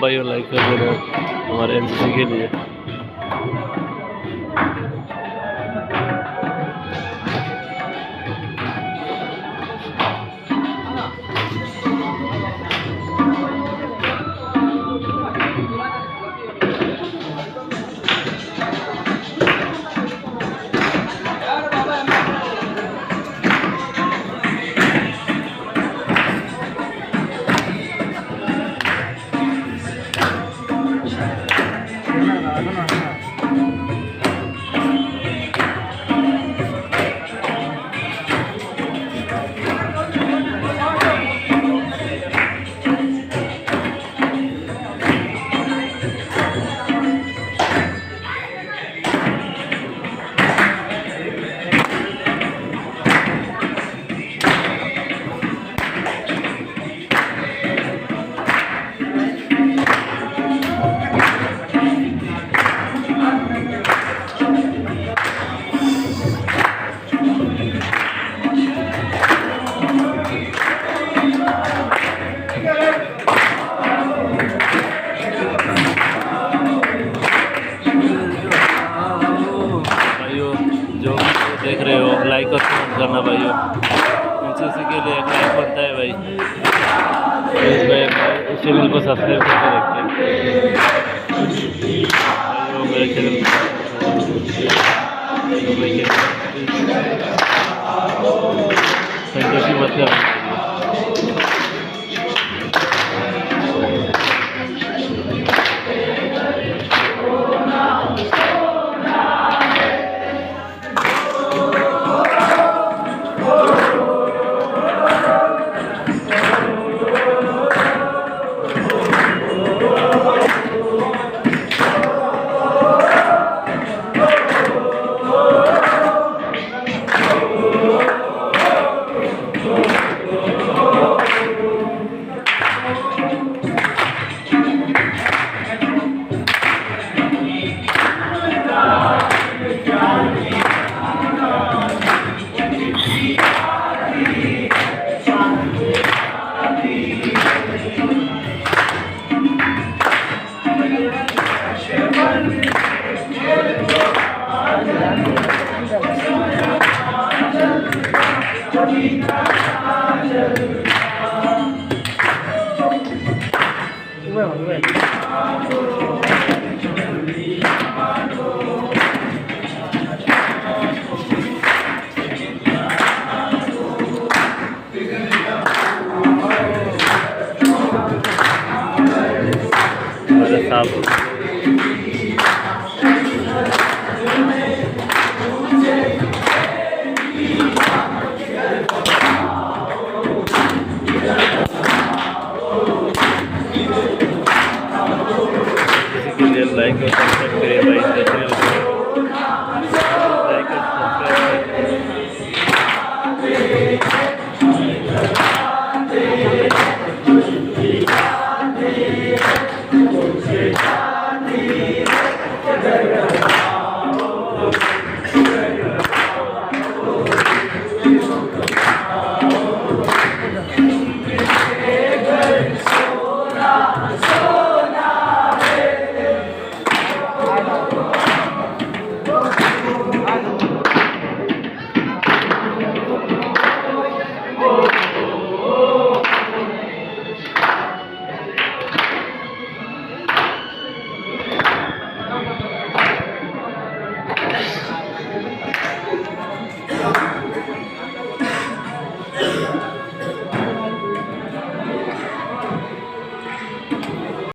भाइयों लाइक कर देना हमारे एनसीसी के लिए। जो देख रहे हो लाइक और कमेंट करना भाइयों, एनसीसी के लिए एक लाइक बनता है भाई। प्लीज़ भाई इस चैनल को सब्सक्राइब करके रखिए भाइयों, मेरे चैनल संतोषी मत करना। लाइक और सब्सक्राइब करिए भाई, लाइक और Yeah.